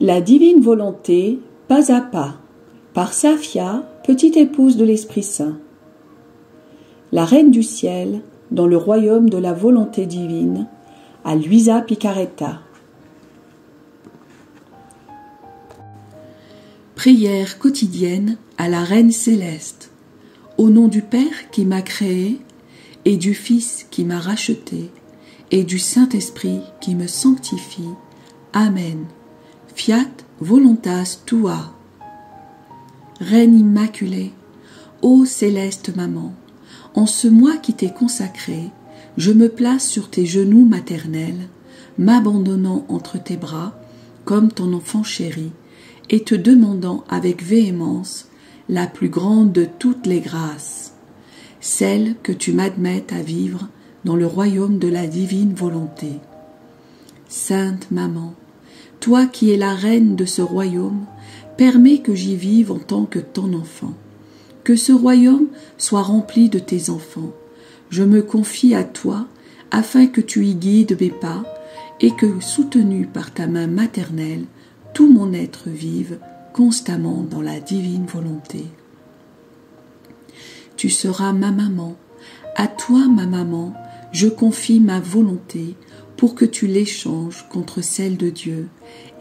La divine volonté, pas à pas, par Safia, petite épouse de l'Esprit Saint. La Reine du Ciel, dans le royaume de la volonté divine, à Luisa Picaretta. Prière quotidienne à la Reine Céleste. Au nom du Père qui m'a créé, et du Fils qui m'a racheté, et du Saint-Esprit qui me sanctifie. Amen. Fiat voluntas tua. Reine immaculée, ô céleste maman, en ce mois qui t'est consacré, je me place sur tes genoux maternels, m'abandonnant entre tes bras, comme ton enfant chéri, et te demandant avec véhémence la plus grande de toutes les grâces, celle que tu m'admettes à vivre dans le royaume de la divine volonté. Sainte Maman, toi qui es la reine de ce royaume, permets que j'y vive en tant que ton enfant. Que ce royaume soit rempli de tes enfants. Je me confie à toi afin que tu y guides mes pas et que, soutenu par ta main maternelle, tout mon être vive constamment dans la divine volonté. Tu seras ma maman. À toi, ma maman, je confie ma volonté pour que tu l'échanges contre celle de Dieu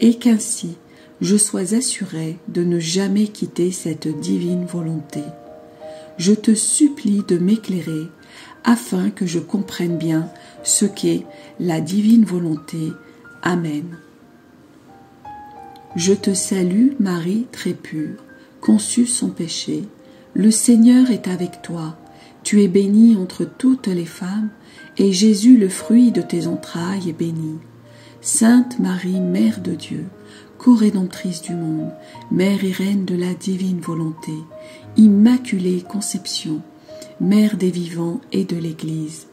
et qu'ainsi je sois assurée de ne jamais quitter cette divine volonté. Je te supplie de m'éclairer afin que je comprenne bien ce qu'est la divine volonté. Amen. Je te salue, Marie très pure, conçue sans péché. Le Seigneur est avec toi. Tu es bénie entre toutes les femmes, et Jésus, le fruit de tes entrailles, est béni. Sainte Marie, Mère de Dieu, co-rédemptrice du monde, Mère et Reine de la divine volonté, Immaculée Conception, Mère des vivants et de l'Église,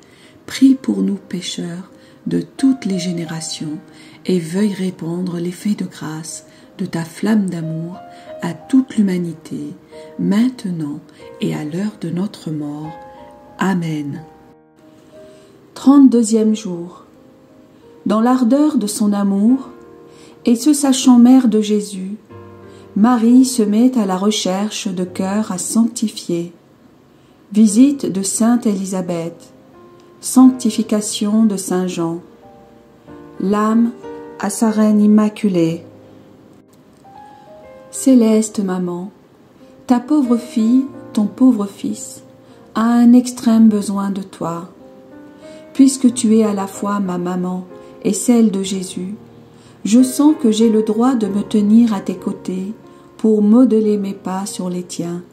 prie pour nous pécheurs de toutes les générations et veuille répandre l'effet de grâce de ta flamme d'amour à toute l'humanité, maintenant et à l'heure de notre mort. Amen. 32e jour. Dans l'ardeur de son amour, et se sachant mère de Jésus, Marie se met à la recherche de cœurs à sanctifier. Visite de Sainte Élisabeth, sanctification de Saint Jean. L'âme à sa Reine Immaculée. Céleste Maman, ta pauvre fille, ton pauvre fils, a un extrême besoin de toi. Puisque tu es à la fois ma maman et celle de Jésus, je sens que j'ai le droit de me tenir à tes côtés pour modeler mes pas sur les tiens.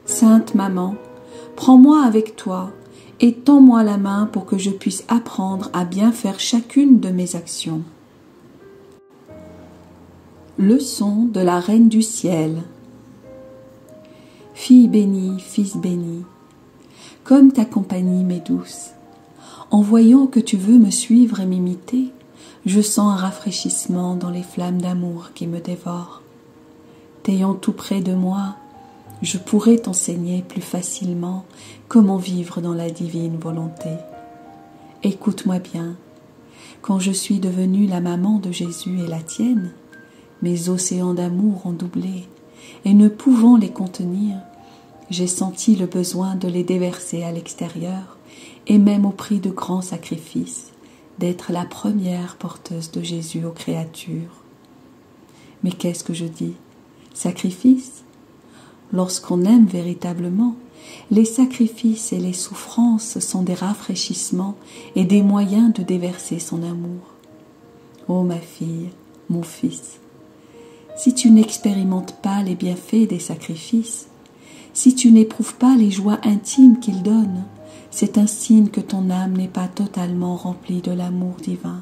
Sainte Maman, prends-moi avec toi et tends-moi la main pour que je puisse apprendre à bien faire chacune de mes actions. Leçon de la Reine du Ciel. Fille bénie, fils béni, comme ta compagnie m'est douce. En voyant que tu veux me suivre et m'imiter, je sens un rafraîchissement dans les flammes d'amour qui me dévorent. T'ayant tout près de moi, je pourrai t'enseigner plus facilement comment vivre dans la divine volonté. Écoute-moi bien, quand je suis devenue la maman de Jésus et la tienne, mes océans d'amour ont doublé, et ne pouvant les contenir, j'ai senti le besoin de les déverser à l'extérieur, et même au prix de grands sacrifices, d'être la première porteuse de Jésus aux créatures. Mais qu'est-ce que je dis? Sacrifice? Lorsqu'on aime véritablement, les sacrifices et les souffrances sont des rafraîchissements et des moyens de déverser son amour. Ô ma fille, mon fils, si tu n'expérimentes pas les bienfaits des sacrifices, si tu n'éprouves pas les joies intimes qu'ils donnent, c'est un signe que ton âme n'est pas totalement remplie de l'amour divin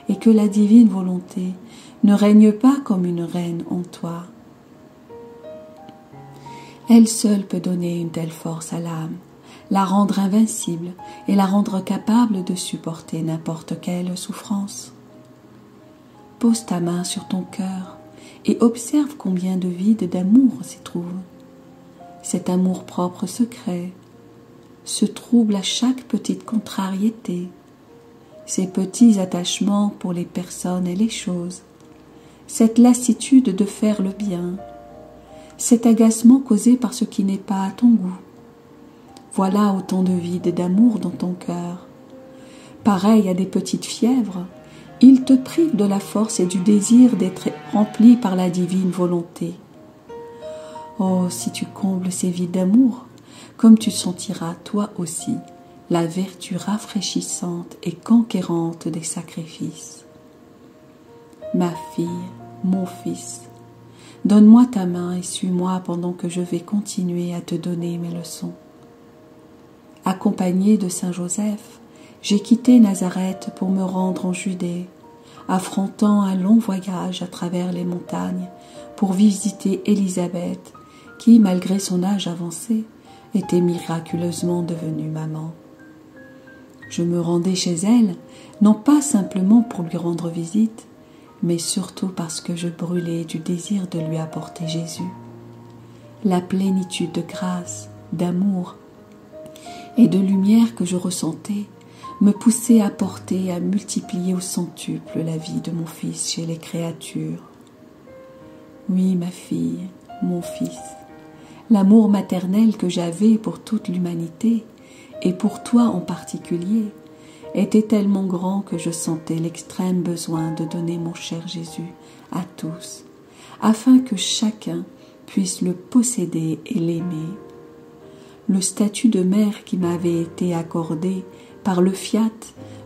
et que la divine volonté ne règne pas comme une reine en toi. Elle seule peut donner une telle force à l'âme, la rendre invincible et la rendre capable de supporter n'importe quelle souffrance. Pose ta main sur ton cœur et observe combien de vide d'amour s'y trouve. Cet amour-propre secret se trouble à chaque petite contrariété, ces petits attachements pour les personnes et les choses, cette lassitude de faire le bien, cet agacement causé par ce qui n'est pas à ton goût. Voilà autant de vide et d'amour dans ton cœur. Pareil à des petites fièvres, ils te privent de la force et du désir d'être rempli par la divine volonté. Oh, si tu combles ces vides d'amour, comme tu sentiras toi aussi la vertu rafraîchissante et conquérante des sacrifices. Ma fille, mon fils, donne-moi ta main et suis-moi pendant que je vais continuer à te donner mes leçons. Accompagné de Saint Joseph, j'ai quitté Nazareth pour me rendre en Judée, affrontant un long voyage à travers les montagnes pour visiter Élisabeth, qui, malgré son âge avancé, était miraculeusement devenue maman. Je me rendais chez elle, non pas simplement pour lui rendre visite, mais surtout parce que je brûlais du désir de lui apporter Jésus. La plénitude de grâce, d'amour et de lumière que je ressentais me poussait à porter et à multiplier au centuple la vie de mon fils chez les créatures. Oui, ma fille, mon fils, l'amour maternel que j'avais pour toute l'humanité, et pour toi en particulier, était tellement grand que je sentais l'extrême besoin de donner mon cher Jésus à tous, afin que chacun puisse le posséder et l'aimer. Le statut de mère qui m'avait été accordé par le fiat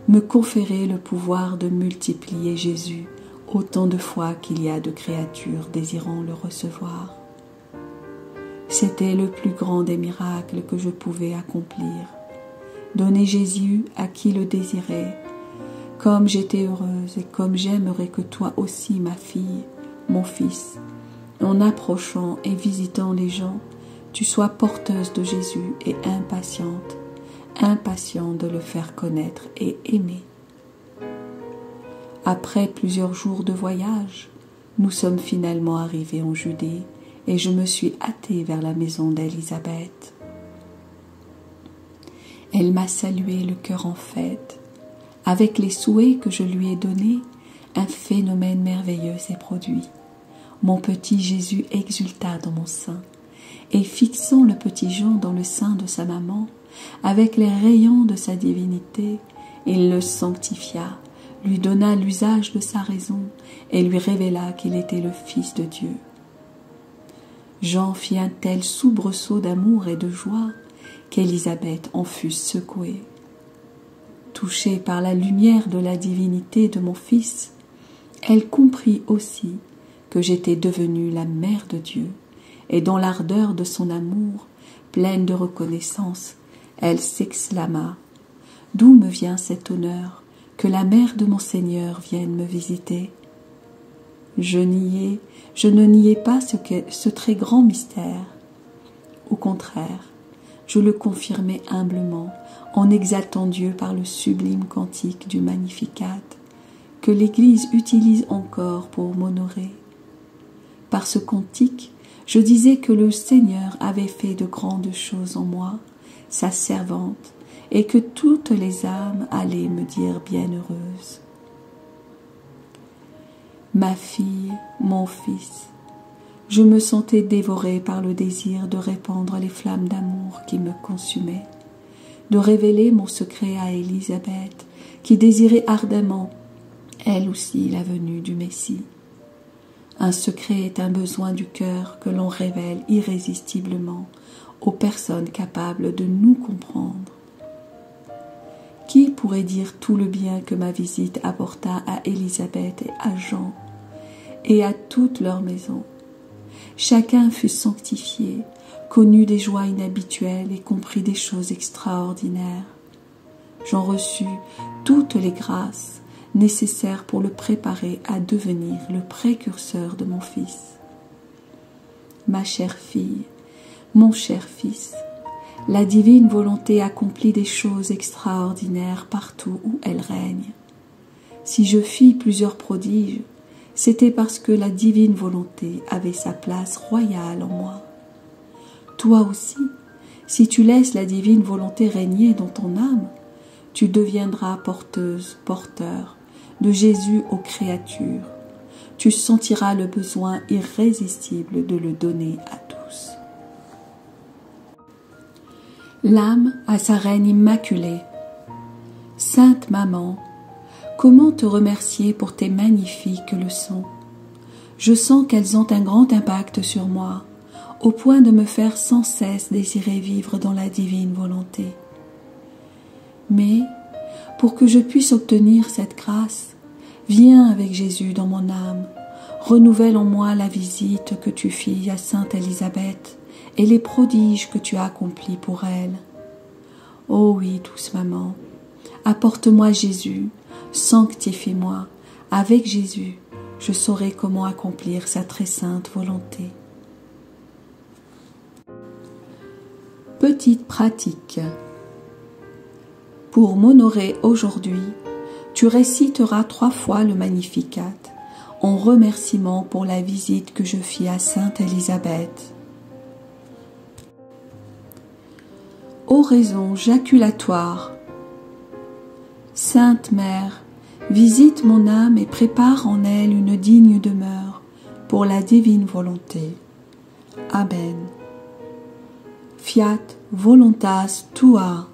me conférait le pouvoir de multiplier Jésus autant de fois qu'il y a de créatures désirant le recevoir. C'était le plus grand des miracles que je pouvais accomplir. Donner Jésus à qui le désirait. Comme j'étais heureuse et comme j'aimerais que toi aussi, ma fille, mon fils, en approchant et visitant les gens, tu sois porteuse de Jésus et impatiente de le faire connaître et aimer. Après plusieurs jours de voyage, nous sommes finalement arrivés en Judée et je me suis hâtée vers la maison d'Élisabeth. Elle m'a salué le cœur en fête. Avec les souhaits que je lui ai donnés, un phénomène merveilleux s'est produit. Mon petit Jésus exulta dans mon sein, et fixant le petit Jean dans le sein de sa maman, avec les rayons de sa divinité, il le sanctifia, lui donna l'usage de sa raison, et lui révéla qu'il était le Fils de Dieu. Jean fit un tel soubresaut d'amour et de joie, qu'Élisabeth en fut secouée. Touchée par la lumière de la divinité de mon fils, elle comprit aussi que j'étais devenue la mère de Dieu, et dans l'ardeur de son amour, pleine de reconnaissance, elle s'exclama « D'où me vient cet honneur que la mère de mon Seigneur vienne me visiter ?» Je ne niais pas ce très grand mystère. Au contraire, je le confirmais humblement en exaltant Dieu par le sublime cantique du Magnificat que l'Église utilise encore pour m'honorer. Par ce cantique, je disais que le Seigneur avait fait de grandes choses en moi, sa servante, et que toutes les âmes allaient me dire bienheureuse. Ma fille, mon fils, je me sentais dévorée par le désir de répandre les flammes d'amour qui me consumaient, de révéler mon secret à Élisabeth, qui désirait ardemment, elle aussi, la venue du Messie. Un secret est un besoin du cœur que l'on révèle irrésistiblement aux personnes capables de nous comprendre. Qui pourrait dire tout le bien que ma visite apporta à Élisabeth et à Jean, et à toute leur maison? Chacun fut sanctifié, connut des joies inhabituelles et comprit des choses extraordinaires. J'en reçus toutes les grâces nécessaires pour le préparer à devenir le précurseur de mon fils. Ma chère fille, mon cher fils, la divine volonté accomplit des choses extraordinaires partout où elle règne. Si je fis plusieurs prodiges, c'était parce que la divine volonté avait sa place royale en moi. Toi aussi, si tu laisses la divine volonté régner dans ton âme, tu deviendras porteur de Jésus aux créatures, tu sentiras le besoin irrésistible de le donner à tous. L'âme à sa reine immaculée. Sainte Maman, comment te remercier pour tes magnifiques leçons? Je sens qu'elles ont un grand impact sur moi, au point de me faire sans cesse désirer vivre dans la divine volonté. Mais, pour que je puisse obtenir cette grâce, viens avec Jésus dans mon âme, renouvelle en moi la visite que tu fis à Sainte Élisabeth et les prodiges que tu as accomplis pour elle. Oh oui, douce maman, apporte-moi Jésus, sanctifie-moi. Avec Jésus, je saurai comment accomplir sa très sainte volonté. Petite pratique. Pour m'honorer aujourd'hui, tu réciteras 3 fois le Magnificat en remerciement pour la visite que je fis à Sainte Élisabeth. Oraison jaculatoire. Sainte Mère, visite mon âme et prépare en elle une digne demeure pour la divine volonté. Amen. Fiat voluntas tua.